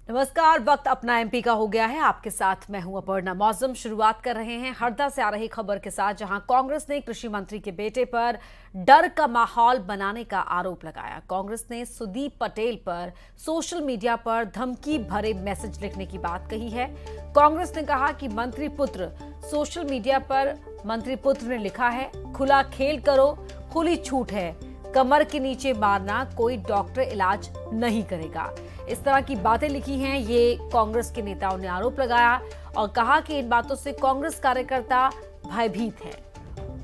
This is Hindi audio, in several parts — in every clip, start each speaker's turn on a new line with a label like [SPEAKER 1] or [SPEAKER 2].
[SPEAKER 1] नमस्कार। वक्त अपना एमपी का हो गया है। आपके साथ मैं हूं अपर्णा। मौसम शुरुआत कर रहे हैं हरदा से आ रही खबर के साथ, जहां कांग्रेस ने कृषि मंत्री के बेटे पर डर का माहौल बनाने का आरोप लगाया। कांग्रेस ने सुदीप पटेल पर सोशल मीडिया पर धमकी भरे मैसेज लिखने की बात कही है। कांग्रेस ने कहा कि मंत्री पुत्र सोशल मीडिया पर मंत्री पुत्र ने लिखा है, खुला खेल करो, खुली छूट है, कमर के नीचे मारना, कोई डॉक्टर इलाज नहीं करेगा। इस तरह की बातें लिखी हैं। ये कांग्रेस के नेताओं ने आरोप लगाया और कहा कि इन बातों से कांग्रेस कार्यकर्ता भयभीत हैं।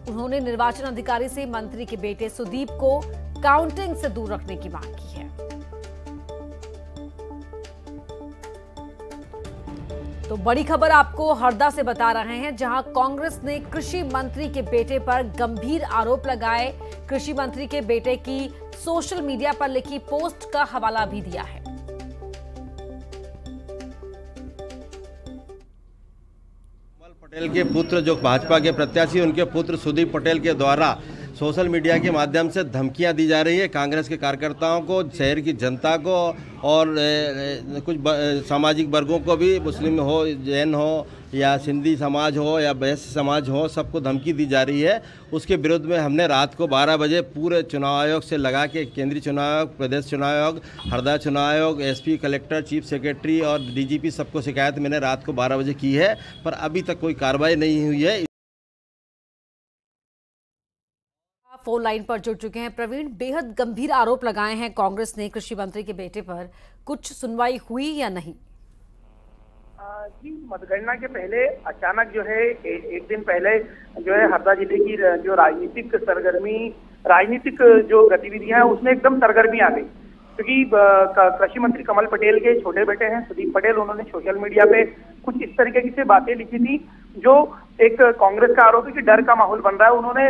[SPEAKER 1] उन्होंने निर्वाचन अधिकारी से मंत्री के बेटे सुदीप को काउंटिंग से दूर रखने की मांग की है। तो बड़ी खबर आपको हरदा से बता रहे हैं, जहां कांग्रेस ने कृषि मंत्री के बेटे पर गंभीर आरोप लगाए। कृषि मंत्री के बेटे की सोशल मीडिया पर लिखी पोस्ट का हवाला भी दिया है।
[SPEAKER 2] पटेल के पुत्र जो भाजपा के प्रत्याशी, उनके पुत्र सुदीप पटेल के द्वारा सोशल मीडिया के माध्यम से धमकियां दी जा रही है कांग्रेस के कार्यकर्ताओं को, शहर की जनता को और कुछ सामाजिक वर्गों को भी, मुस्लिम हो, जैन हो या सिंधी समाज हो या वैश्य समाज हो, सबको धमकी दी जा रही है। उसके विरुद्ध में हमने रात को 12 बजे पूरे चुनाव आयोग से लगा के केंद्रीय चुनाव आयोग, प्रदेश चुनाव आयोग, हरदा चुनाव आयोग, एसपी, कलेक्टर, चीफ सेक्रेटरी और डीजीपी सबको शिकायत मैंने रात को 12 बजे की है, पर अभी तक कोई कार्रवाई नहीं हुई है।
[SPEAKER 1] फोन लाइन पर जुड़ चुके हैं प्रवीण। बेहद गंभीर आरोप लगाए हैं कांग्रेस ने कृषि मंत्री के बेटे पर। कुछ सुनवाई हुई या नहीं?
[SPEAKER 3] जी, मतगणना के पहले अचानक जो है एक दिन पहले जो है हरदा जिले की जो राजनीतिक जो गतिविधियां हैं उसमें एकदम सरगर्मी आ गई, क्योंकि कृषि मंत्री कमल पटेल के छोटे बेटे हैं सुदीप पटेल, उन्होंने सोशल मीडिया पे कुछ इस तरीके की से बातें लिखी थी जो एक कांग्रेस का आरोप है कि डर का माहौल बन रहा है। उन्होंने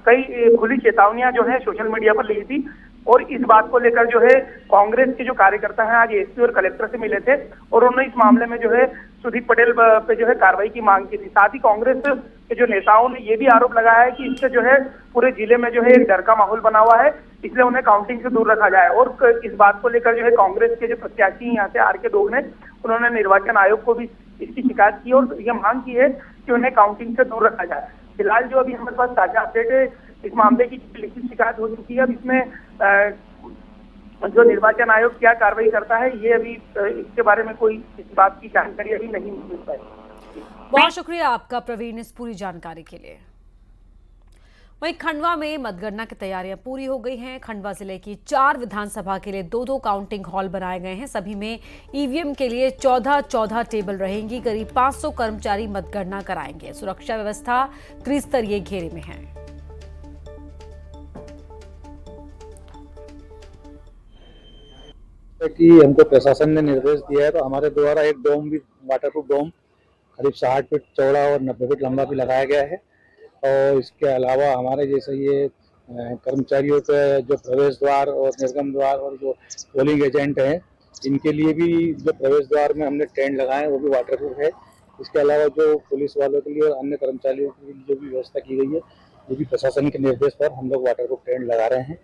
[SPEAKER 3] कई खुली चेतावनियां जो है सोशल मीडिया पर लिखी थी और इस बात को लेकर जो है कांग्रेस के जो कार्यकर्ता हैं आज एसपी और कलेक्टर से मिले थे और उन्होंने इस मामले में जो है सुदीप पटेल पे जो है कार्रवाई की मांग की थी। साथ ही कांग्रेस के जो नेताओं ने ये भी आरोप लगाया है कि इससे जो है पूरे जिले में जो है एक डर का माहौल बना हुआ है, इसलिए उन्हें काउंटिंग से दूर रखा जाए। और इस बात को लेकर जो है कांग्रेस के जो प्रत्याशी यहाँ से आर के डोग ने, उन्होंने निर्वाचन आयोग को भी इसकी शिकायत की और यह मांग की है कि उन्हें काउंटिंग से दूर रखा जाए। फिलहाल जो अभी हमारे पास ताजा अपडेट है, इस मामले की लिखित शिकायत हो चुकी है। अब इसमें जो निर्वाचन आयोग क्या कार्रवाई करता है, ये अभी इसके बारे में कोई इस बात की जानकारी अभी नहीं मिल पाई।
[SPEAKER 1] बहुत शुक्रिया आपका प्रवीण इस पूरी जानकारी के लिए। वहीं खंडवा में मतगणना की तैयारियां पूरी हो गई हैं। खंडवा जिले की 4 विधानसभा के लिए 2-2 काउंटिंग हॉल बनाए गए हैं। सभी में ईवीएम के लिए 14 टेबल रहेंगी। करीब 500 कर्मचारी मतगणना कराएंगे। सुरक्षा व्यवस्था त्रिस्तरीय घेरे में है।
[SPEAKER 4] कि हमको प्रशासन ने निर्देश दिया है, तो हमारे द्वारा एक डोम भी, वाटरप्रूफ डोम करीब 60 फीट चौड़ा और 90 फीट लंबा भी लगाया गया है। और इसके अलावा हमारे जैसे ये कर्मचारियों के जो प्रवेश द्वार और निर्गम द्वार और जो पोलिंग एजेंट हैं, इनके लिए भी जो प्रवेश द्वार में हमने टेंट लगाए हैं वो भी वाटरप्रूफ है। इसके अलावा जो पुलिस वालों के लिए और अन्य कर्मचारियों के लिए जो भी व्यवस्था की गई है, वो भी प्रशासन के निर्देश पर हम लोग वाटरप्रूफ टेंट लगा रहे हैं।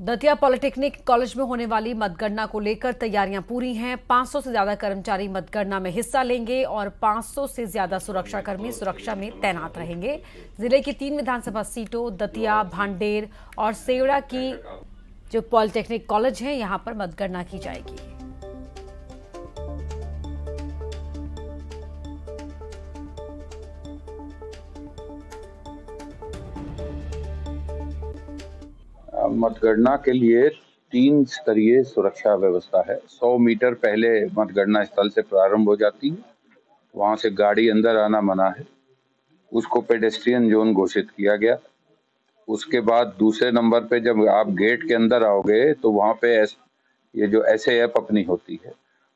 [SPEAKER 1] दतिया पॉलिटेक्निक कॉलेज में होने वाली मतगणना को लेकर तैयारियां पूरी हैं। 500 से ज्यादा कर्मचारी मतगणना में हिस्सा लेंगे और 500 से ज्यादा सुरक्षाकर्मी सुरक्षा में तैनात रहेंगे। जिले की 3 विधानसभा सीटों दतिया, भांडेर और सेवड़ा की जो पॉलिटेक्निक कॉलेज है, यहां पर मतगणना की जाएगी।
[SPEAKER 5] मतगणना के लिए 3 स्तरीय सुरक्षा व्यवस्था है। 100 मीटर पहले मतगणना स्थल से प्रारंभ हो जाती है, वहां से गाड़ी अंदर आना मना है, उसको पेडेस्ट्रियन जोन घोषित किया गया। उसके बाद दूसरे नंबर पे जब आप गेट के अंदर आओगे तो वहां पे ये जो एसएएफ अपनी होती है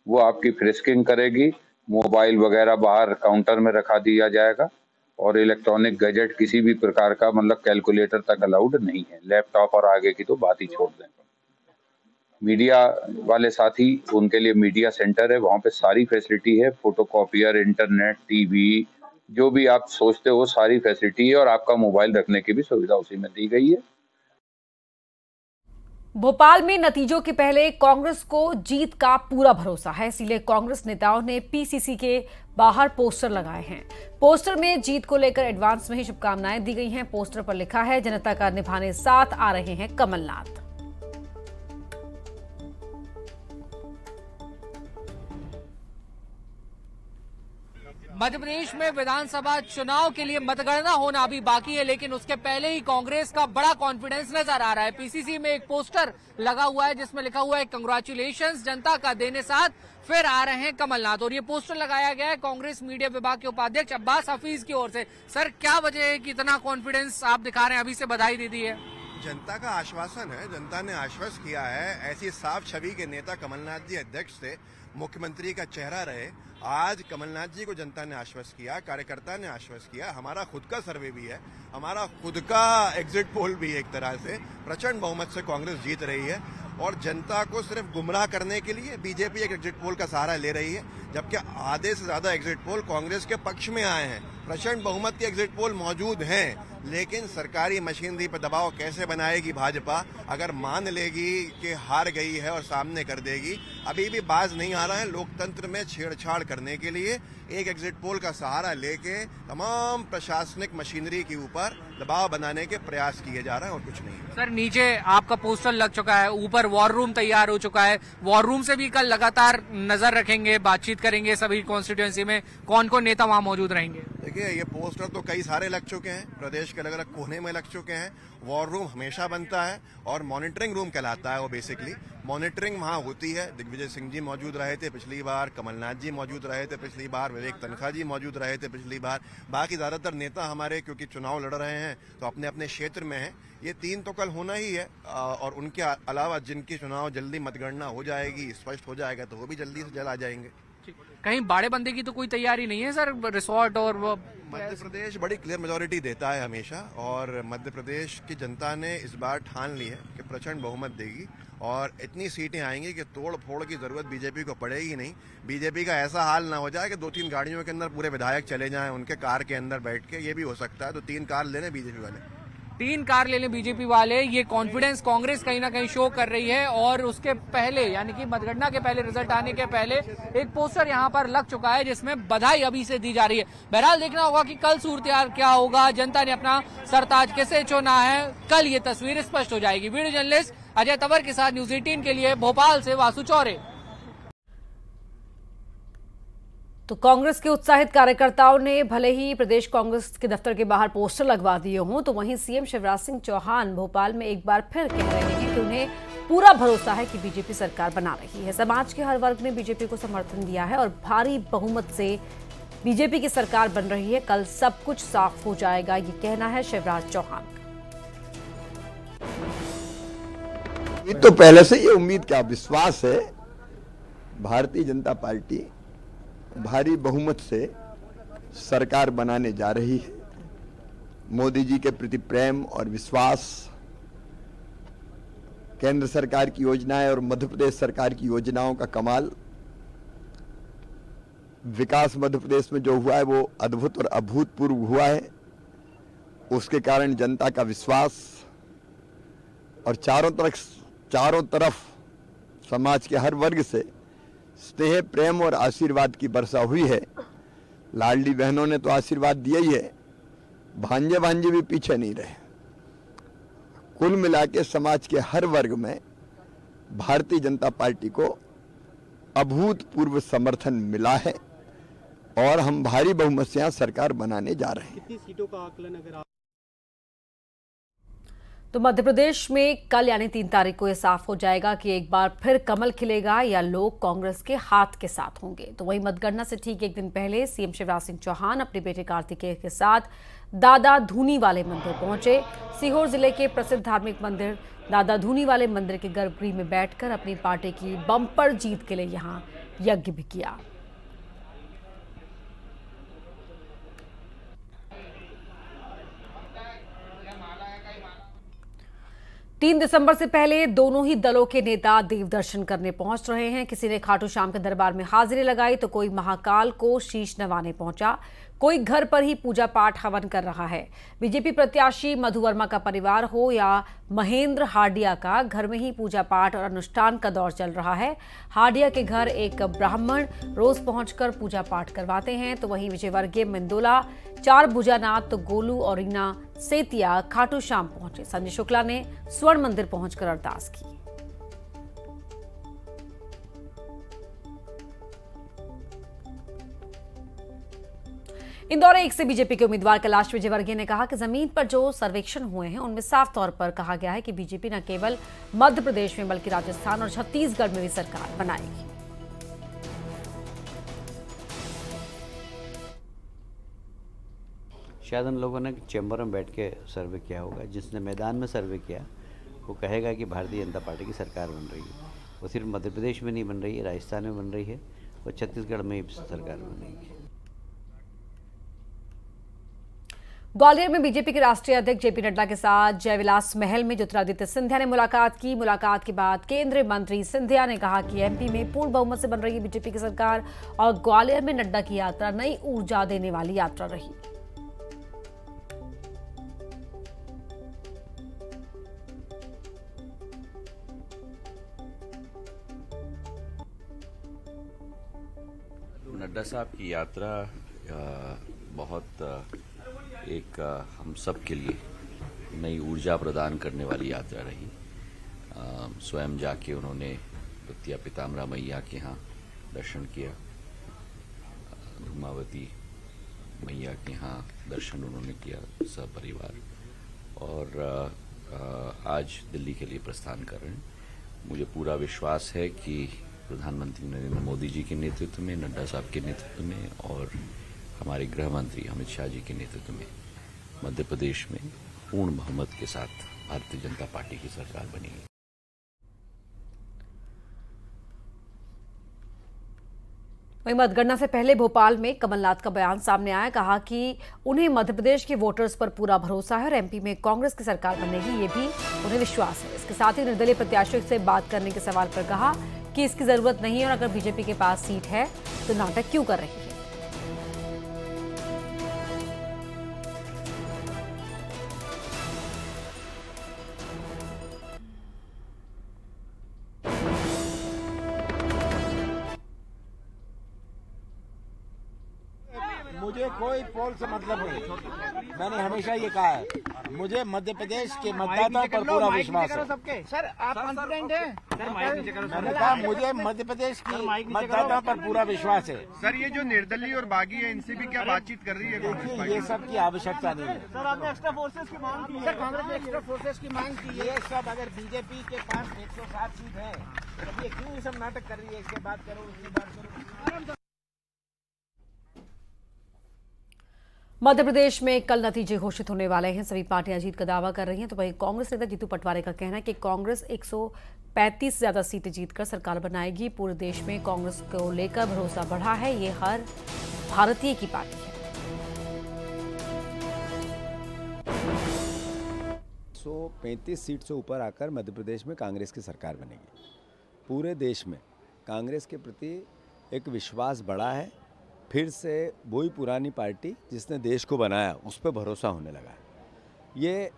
[SPEAKER 5] वो आपकी फ्रिस्किंग करेगी। मोबाइल वगैरह बाहर काउंटर में रखा दिया जाएगा और इलेक्ट्रॉनिक गैजेट किसी भी प्रकार का, मतलब कैलकुलेटर तक अलाउड नहीं है। लैपटॉप और आगे की तो बात ही छोड़ दें। मीडिया वाले साथी, उनके लिए मीडिया सेंटर है, वहां पे सारी फैसिलिटी है, फोटोकॉपियर, इंटरनेट, टीवी, जो भी आप सोचते हो सारी फैसिलिटी है और आपका मोबाइल रखने की भी सुविधा उसी में दी गई है।
[SPEAKER 1] भोपाल में नतीजों के पहले कांग्रेस को जीत का पूरा भरोसा है, इसीलिए कांग्रेस नेताओं ने पीसीसी के बाहर पोस्टर लगाए हैं। पोस्टर में जीत को लेकर एडवांस में ही शुभकामनाएं दी गई हैं। पोस्टर पर लिखा है, जनता का निभाने साथ आ रहे हैं कमलनाथ।
[SPEAKER 6] मध्य प्रदेश में विधानसभा चुनाव के लिए मतगणना होना अभी बाकी है, लेकिन उसके पहले ही कांग्रेस का बड़ा कॉन्फिडेंस नजर आ रहा है। पीसीसी में एक पोस्टर लगा हुआ है जिसमें लिखा हुआ है, कंग्रेचुलेशंस, जनता का देने साथ फिर आ रहे हैं कमलनाथ। और ये पोस्टर लगाया गया है कांग्रेस मीडिया विभाग के उपाध्यक्ष अब्बास हफीज की ओर से। सर, क्या वजह है कि इतना कॉन्फिडेंस आप दिखा रहे हैं? अभी से बधाई दे दी है।
[SPEAKER 7] जनता का आश्वासन है, जनता ने आश्वस्त किया है। ऐसी साफ छवि के नेता कमलनाथ जी अध्यक्ष थे, मुख्यमंत्री का चेहरा रहे। आज कमलनाथ जी को जनता ने आश्वस्त किया, कार्यकर्ता ने आश्वस्त किया। हमारा खुद का सर्वे भी है, हमारा खुद का एग्जिट पोल भी है। एक तरह से प्रचंड बहुमत से कांग्रेस जीत रही है और जनता को सिर्फ गुमराह करने के लिए बीजेपी एक एग्जिट पोल का सहारा ले रही है, जबकि आधे से ज्यादा एग्जिट पोल कांग्रेस के पक्ष में आए हैं। प्रचंड बहुमत के एग्जिट पोल मौजूद हैं, लेकिन सरकारी मशीनरी पर दबाव कैसे बनाएगी भाजपा? अगर मान लेगी कि हार गई है और सामने कर देगी, अभी भी बाज नहीं आ रहा है लोकतंत्र में छेड़छाड़ करने के लिए एक एग्जिट पोल का सहारा लेके तमाम प्रशासनिक मशीनरी के ऊपर दबाव बनाने के प्रयास किए जा रहे हैं और कुछ नहीं।
[SPEAKER 6] सर, नीचे आपका पोस्टर लग चुका है, ऊपर वॉर रूम तैयार हो चुका है। वॉर रूम से भी कल लगातार नजर रखेंगे, बातचीत करेंगे सभी कॉन्स्टिट्यूएंसी में। कौन कौन नेता वहां मौजूद रहेंगे?
[SPEAKER 7] देखिए, ये पोस्टर तो कई सारे लग चुके हैं, प्रदेश के अलग अलग कोने में लग चुके हैं। वॉर रूम हमेशा बनता है और मॉनिटरिंग रूम कहलाता है वो। बेसिकली मॉनिटरिंग वहां होती है। दिग्विजय सिंह जी मौजूद रहे थे पिछली बार, कमलनाथ जी मौजूद रहे थे पिछली बार, विवेक तनखा जी मौजूद रहे थे पिछली बार। बाकी ज्यादातर नेता हमारे क्योंकि चुनाव लड़ रहे हैं तो अपने अपने क्षेत्र में हैं। ये 3 तो कल होना ही है और उनके अलावा जिनकी चुनाव जल्दी मतगणना हो जाएगी, स्पष्ट हो जाएगा, तो वो भी जल्दी से जल्द आ जाएंगे।
[SPEAKER 6] कहीं बाड़े बंदे की तो कोई तैयारी नहीं है सर? रिसोर्ट और वो
[SPEAKER 7] मध्य प्रदेश बड़ी क्लियर मेजोरिटी देता है हमेशा, और मध्य प्रदेश की जनता ने इस बार ठान ली है कि प्रचंड बहुमत देगी और इतनी सीटें आएंगी कि तोड़ फोड़ की जरूरत बीजेपी को पड़ेगी नहीं। बीजेपी का ऐसा हाल ना हो जाए कि 2-3 गाड़ियों के अंदर पूरे विधायक चले जाएं उनके कार के अंदर बैठ के, ये भी हो सकता है। तो 3 कार ले लें बीजेपी वाले,
[SPEAKER 6] 3 कार ले लें बीजेपी वाले। ये कॉन्फिडेंस कांग्रेस कहीं ना कहीं शो कर रही है। और उसके पहले, यानी कि मतगणना के पहले, रिजल्ट आने के पहले एक पोस्टर यहां पर लग चुका है जिसमें बधाई अभी से दी जा रही है। बहरहाल देखना होगा कि कल सूरत क्या होगा, जनता ने अपना सरताज कैसे चुना है, कल ये तस्वीर स्पष्ट हो जाएगी। वीडियो जर्नलिस्ट अजय तंवर के साथ न्यूज 18 के लिए भोपाल से वासु चौरे।
[SPEAKER 1] तो कांग्रेस के उत्साहित कार्यकर्ताओं ने भले ही प्रदेश कांग्रेस के दफ्तर के बाहर पोस्टर लगवा दिए हों, तो वहीं सीएम शिवराज सिंह चौहान भोपाल में एक बार फिर कह रहे हैं कि उन्हें पूरा भरोसा है कि बीजेपी सरकार बना रही है। समाज के हर वर्ग ने बीजेपी को समर्थन दिया है और भारी बहुमत से बीजेपी की सरकार बन रही है। कल सब कुछ साफ हो जाएगा, ये कहना है शिवराज चौहान का।
[SPEAKER 8] तो पहले से ये उम्मीद क्या विश्वास है, भारतीय जनता पार्टी भारी बहुमत से सरकार बनाने जा रही है। मोदी जी के प्रति प्रेम और विश्वास, केंद्र सरकार की योजनाएं और मध्य प्रदेश सरकार की योजनाओं का कमाल, विकास मध्य प्रदेश में जो हुआ है वो अद्भुत और अभूतपूर्व हुआ है। उसके कारण जनता का विश्वास और चारों तरफ समाज के हर वर्ग से स्नेह, प्रेम और आशीर्वाद की वर्षा हुई है। लाडली बहनों ने तो आशीर्वाद दिया ही है, भांजे भी पीछे नहीं रहे। कुल मिला के समाज के हर वर्ग में भारतीय जनता पार्टी को अभूतपूर्व समर्थन मिला है और हम भारी बहुमत से सरकार बनाने जा रहे हैं।
[SPEAKER 9] कितनी सीटों का आकलन अगर
[SPEAKER 1] तो मध्य प्रदेश में कल यानी 3 तारीख को यह साफ हो जाएगा कि एक बार फिर कमल खिलेगा या लोग कांग्रेस के हाथ के साथ होंगे। तो वहीं मतगणना से ठीक एक दिन पहले सीएम शिवराज सिंह चौहान अपने बेटे कार्तिकेय के साथ दादा धूनी वाले मंदिर पहुंचे। सीहोर जिले के प्रसिद्ध धार्मिक मंदिर दादा धूनी वाले मंदिर के गर्भगृह में बैठकर अपनी पार्टी की बम्पर जीत के लिए यहां यज्ञ भी किया। 3 दिसंबर से पहले दोनों ही दलों के नेता देव दर्शन करने पहुंच रहे हैं। किसी ने खाटू श्याम के दरबार में हाजिरी लगाई तो कोई महाकाल को शीश नवाने पहुंचा। कोई घर पर ही पूजा पाठ हवन कर रहा है। बीजेपी प्रत्याशी मधु वर्मा का परिवार हो या महेंद्र हार्डिया का, घर में ही पूजा पाठ और अनुष्ठान का दौर चल रहा है। हार्डिया के घर एक ब्राह्मण रोज पहुंचकर पूजा पाठ करवाते हैं, तो वहीं विजयवर्गीय मेंदोला, 4 भुजानाथ तो गोलू और रीना सेतिया खाटू श्याम पहुंचे। संजय शुक्ला ने स्वर्ण मंदिर पहुंचकर अरदास की। इंदौर 1 से बीजेपी के उम्मीदवार कैलाश विजयवर्गीय ने कहा कि जमीन पर जो सर्वेक्षण हुए हैं उनमें साफ तौर पर कहा गया है कि बीजेपी न केवल मध्य प्रदेश में बल्कि राजस्थान और छत्तीसगढ़ में भी सरकार बनाएगी।
[SPEAKER 9] शायद उन लोगों ने चैम्बर में बैठ के सर्वे किया होगा। जिसने मैदान में सर्वे किया वो कहेगा कि भारतीय जनता पार्टी की सरकार बन रही है। वो सिर्फ मध्य प्रदेश में नहीं बन रही है, राजस्थान में बन रही है और छत्तीसगढ़ में भी सरकार बनेगी।
[SPEAKER 1] ग्वालियर में बीजेपी के राष्ट्रीय अध्यक्ष जेपी नड्डा के साथ जयविलास महल में ज्योतिरादित्य सिंधिया ने मुलाकात की। मुलाकात के बाद केंद्रीय मंत्री सिंधिया ने कहा कि एमपी में पूर्ण बहुमत से बन रही है बीजेपी की सरकार और ग्वालियर में नड्डा की यात्रा नई ऊर्जा देने वाली यात्रा रही।
[SPEAKER 10] नड्डा साहब की यात्रा बहुत एक हम सब के लिए नई ऊर्जा प्रदान करने वाली यात्रा रही। स्वयं जाके उन्होंने द्वितीय पीताम्बरा मैया के यहाँ दर्शन किया, धूमावती मैया के यहाँ दर्शन उन्होंने किया सपरिवार, और आज दिल्ली के लिए प्रस्थान कर रहे हैं। मुझे पूरा विश्वास है कि प्रधानमंत्री नरेंद्र मोदी जी के नेतृत्व में, नड्डा साहब के नेतृत्व में और हमारे गृह मंत्री अमित शाह जी के नेतृत्व में मध्य प्रदेश में पूर्ण बहुमत के साथ भारतीय जनता पार्टी की सरकार बनेगी।
[SPEAKER 1] वहीं मतगणना से पहले भोपाल में कमलनाथ का बयान सामने आया। कहा कि उन्हें मध्य प्रदेश के वोटर्स पर पूरा भरोसा है और एमपी में कांग्रेस की सरकार बनेगी, ये भी उन्हें विश्वास है। इसके साथ ही निर्दलीय प्रत्याशियों से बात करने के सवाल पर कहा कि इसकी जरूरत नहीं है और अगर बीजेपी के पास सीट है तो नाटक क्यों कर रही है।
[SPEAKER 11] मुझे कोई पोल से मतलब नहीं। मैंने हमेशा ये कहा है, मुझे मध्य प्रदेश के मतदाताओं पर पूरा विश्वास है।
[SPEAKER 12] सर आप कॉन्फिडेंट हैं?
[SPEAKER 11] मैंने कहा मुझे मध्य प्रदेश की मतदाताओं पर पूरा विश्वास है।
[SPEAKER 7] सर ये जो निर्दलीय और बागी है इनसे भी क्या बातचीत कर रही है?
[SPEAKER 11] देखिए ये सब की आवश्यकता नहीं है।
[SPEAKER 12] सर आपने एक्स्ट्रा फोर्सेस की मांग की है? सर कांग्रेस ने एक्स्ट्रा फोर्सेस की मांग की है।
[SPEAKER 11] ये सब अगर बीजेपी के पास 107 सीट है तो ये क्यों ये सब नाटक कर रही है? इसके बात करो, उसकी बात करो।
[SPEAKER 1] मध्य प्रदेश में कल नतीजे घोषित होने वाले हैं। सभी पार्टियां जीत का दावा कर रही हैं, तो वहीं कांग्रेस नेता जीतू पटवारी का कहना है कि कांग्रेस 135 से ज्यादा सीटें जीतकर सरकार बनाएगी। पूरे देश में कांग्रेस को लेकर भरोसा बढ़ा है, ये हर भारतीय की पार्टी है।
[SPEAKER 13] 135 सीट से ऊपर आकर मध्य प्रदेश में कांग्रेस की सरकार बनेगी। पूरे देश में कांग्रेस के प्रति एक विश्वास बढ़ा है। फिर से वही पुरानी पार्टी जिसने देश को बनाया उस पर भरोसा होने लगा है। ये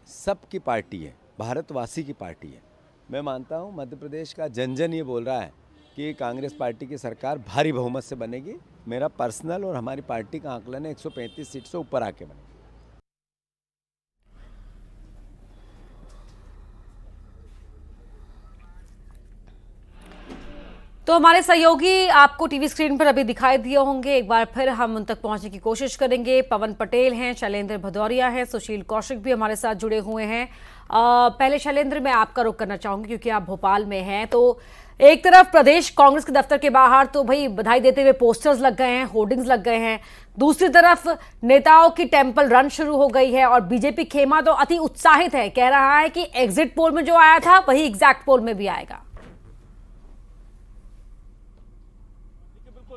[SPEAKER 13] सबकी पार्टी है, भारतवासी की पार्टी है। मैं मानता हूँ मध्य प्रदेश का जन जन ये बोल रहा है कि कांग्रेस पार्टी की सरकार भारी बहुमत से बनेगी। मेरा पर्सनल और हमारी पार्टी का आंकलन है 135 सीट से ऊपर आके बनेगी।
[SPEAKER 1] तो हमारे सहयोगी आपको टीवी स्क्रीन पर अभी दिखाई दिए होंगे, एक बार फिर हम उन तक पहुंचने की कोशिश करेंगे। पवन पटेल हैं, शैलेंद्र भदौरिया हैं, सुशील कौशिक भी हमारे साथ जुड़े हुए हैं। पहले शैलेंद्र मैं आपका रुख करना चाहूंगी क्योंकि आप भोपाल में हैं। तो एक तरफ प्रदेश कांग्रेस के दफ्तर के बाहर तो भाई बधाई देते हुए पोस्टर्स लग गए हैं, होर्डिंग्स लग गए हैं, दूसरी तरफ नेताओं की टेंपल रन शुरू हो गई है और बीजेपी खेमा तो अति उत्साहित है, कह रहा है कि एग्जिट पोल में जो आया था वही एग्जैक्ट पोल में भी आएगा।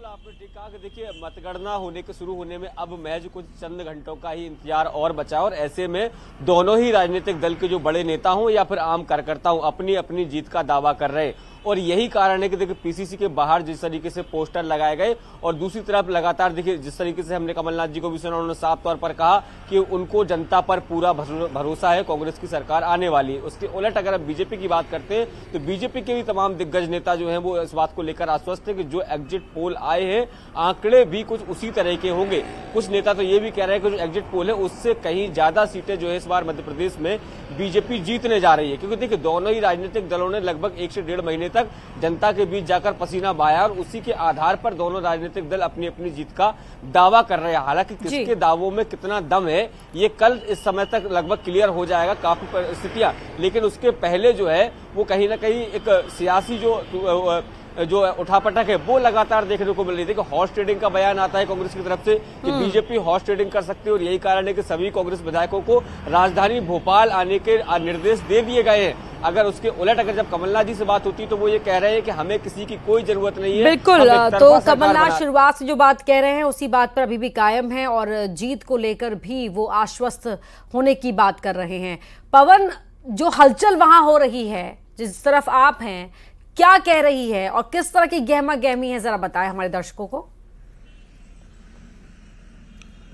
[SPEAKER 14] आपने ठीक कहा कि देखिए मतगणना होने के शुरू होने में अब महज कुछ चंद घंटों का ही इंतजार और बचा और ऐसे में दोनों ही राजनीतिक दल के जो बड़े नेता हों या फिर आम कार्यकर्ता हों अपनी अपनी जीत का दावा कर रहे और यही कारण है कि देखिए पीसीसी के बाहर जिस तरीके से पोस्टर लगाए गए और दूसरी तरफ लगातार देखिए जिस तरीके से हमने कमलनाथ जी को भी सुना, उन्होंने साफ तौर पर कहा कि उनको जनता पर पूरा भरोसा है, कांग्रेस की सरकार आने वाली है। उसके उलट अगर अब बीजेपी की बात करते हैं तो बीजेपी के भी तमाम दिग्गज नेता जो हैं वो इस बात को लेकर आश्वस्त है कि जो एग्जिट पोल आए हैं आंकड़े भी कुछ उसी तरह के होंगे। कुछ नेता तो ये भी कह रहे हैं कि जो एग्जिट पोल है उससे कहीं ज्यादा सीटें जो है इस बार मध्य प्रदेश में बीजेपी जीतने जा रही है, क्योंकि देखिए दोनों ही राजनीतिक दलों ने लगभग 1 से 1.5 महीने तक जनता के बीच जाकर पसीना बहाया और उसी के आधार पर दोनों राजनीतिक दल अपनी अपनी जीत का दावा कर रहे हैं। हालांकि किसके दावों में कितना दम है ये कल इस समय तक लगभग क्लियर हो जाएगा काफी परिस्थितियां, लेकिन उसके पहले जो है वो कहीं ना कहीं एक सियासी जो उठापटक है वो लगातार देखने को मिल रही थी कि हॉर्स ट्रेडिंग का बयान आता है कांग्रेस की तरफ से कि बीजेपी हॉर्स ट्रेडिंग कर सकती है और यही कारण है कि सभी कांग्रेस विधायकों को राजधानी भोपाल आने के निर्देश दे दिए गए हैं। अगर उसके उलट अगर जब कमलनाथ जी से बात होती है तो वो ये कह रहे हैं कि हमें किसी की कोई जरूरत नहीं है।
[SPEAKER 1] बिल्कुल, तो कमलनाथ शुरुआत से जो बात कह रहे हैं उसी बात पर अभी भी कायम है और जीत को लेकर भी वो आश्वस्त होने की बात कर रहे हैं। पवन, जो हलचल वहां हो रही है जिस तरफ आप हैं, क्या कह रही है और किस तरह की गहमा गहमी है, जरा बताएं हमारे दर्शकों को।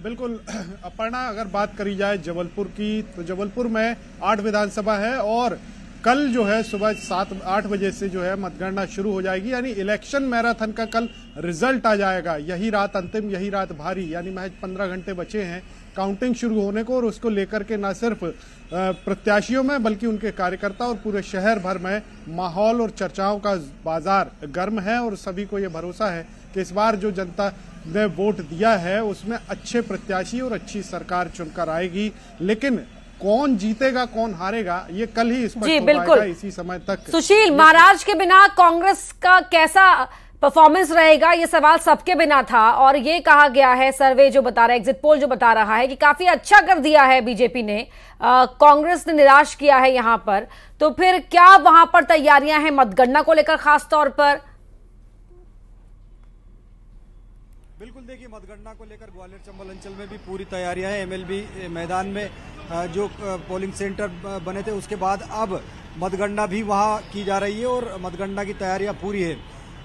[SPEAKER 15] बिल्कुल अपर्णा, अगर बात करी जाए जबलपुर की तो जबलपुर में 8 विधानसभा है और कल जो है सुबह 7-8 बजे से जो है मतगणना शुरू हो जाएगी, यानी इलेक्शन मैराथन का कल रिजल्ट आ जाएगा। यही रात अंतिम, यही रात भारी, यानी महज 15 घंटे बचे हैं काउंटिंग शुरू होने को और उसको लेकर के न सिर्फ प्रत्याशियों में बल्कि उनके कार्यकर्ता और पूरे शहर भर में माहौल और चर्चाओं का बाजार गर्म है और सभी को ये भरोसा है कि इस बार जो जनता ने वोट दिया है उसमें अच्छे प्रत्याशी और अच्छी सरकार चुनकर आएगी। लेकिन कौन जीतेगा कौन हारेगा ये कल ही स्पष्ट हो पाएगा। इसी समय तक
[SPEAKER 1] सुशील, महाराज के बिना कांग्रेस का कैसा परफॉर्मेंस रहेगा, ये सवाल सबके बिना था और ये कहा गया है, सर्वे जो बता रहा है, एग्जिट पोल जो बता रहा है कि काफी अच्छा कर दिया है बीजेपी ने, कांग्रेस ने निराश किया है यहां पर। तो फिर क्या वहां पर तैयारियां हैं मतगणना को लेकर खास तौर पर?
[SPEAKER 16] बिल्कुल, देखिए मतगणना को लेकर ग्वालियर चंबल अंचल में भी पूरी तैयारियां हैं। एमएलबी मैदान में जो पोलिंग सेंटर बने थे उसके बाद अब मतगणना भी वहां की जा रही है और मतगणना की तैयारियां पूरी है।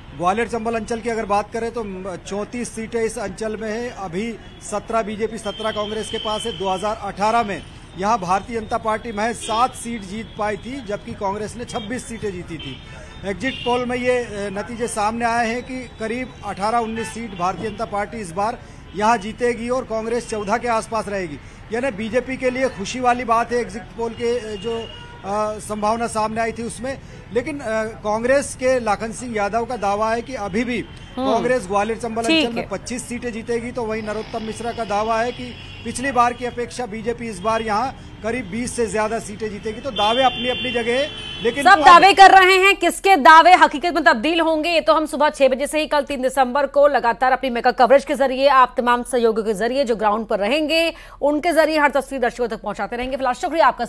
[SPEAKER 16] ग्वालियर चंबल अंचल की अगर बात करें तो 34 सीटें इस अंचल में है। अभी 17 बीजेपी 17 कांग्रेस के पास है। 2018 में यहाँ भारतीय जनता पार्टी महज 7 सीट जीत पाई थी जबकि कांग्रेस ने 26 सीटें जीती थी। एग्जिट पोल में ये नतीजे सामने आए हैं कि करीब 18-19 सीट भारतीय जनता पार्टी इस बार यहाँ जीतेगी और कांग्रेस 14 के आसपास रहेगी। यानी बीजेपी के लिए खुशी वाली बात है एग्जिट पोल के जो संभावना सामने आई थी उसमें। लेकिन कांग्रेस के लाखन सिंह यादव का दावा है कि अभी भी कांग्रेस ग्वालियर चंबल अंचल में 25 सीटें जीतेगी। तो वहीं नरोत्तम मिश्रा का दावा है कि पिछली बार की अपेक्षा बीजेपी इस बार यहाँ करीब 20 से ज्यादा सीटें जीतेगी। तो दावे अपनी अपनी जगह है, लेकिन
[SPEAKER 1] सब दावे कर रहे हैं। किसके दावे हकीकत में तब्दील होंगे ये तो हम सुबह 6 बजे से ही कल 3 दिसंबर को लगातार अपनी मेगा कवरेज के जरिए, आप तमाम सहयोगियों के जरिए जो ग्राउंड पर रहेंगे उनके जरिए हर तस्वीर दर्शकों तक पहुंचाते रहेंगे। फिलहाल शुक्रिया आपका।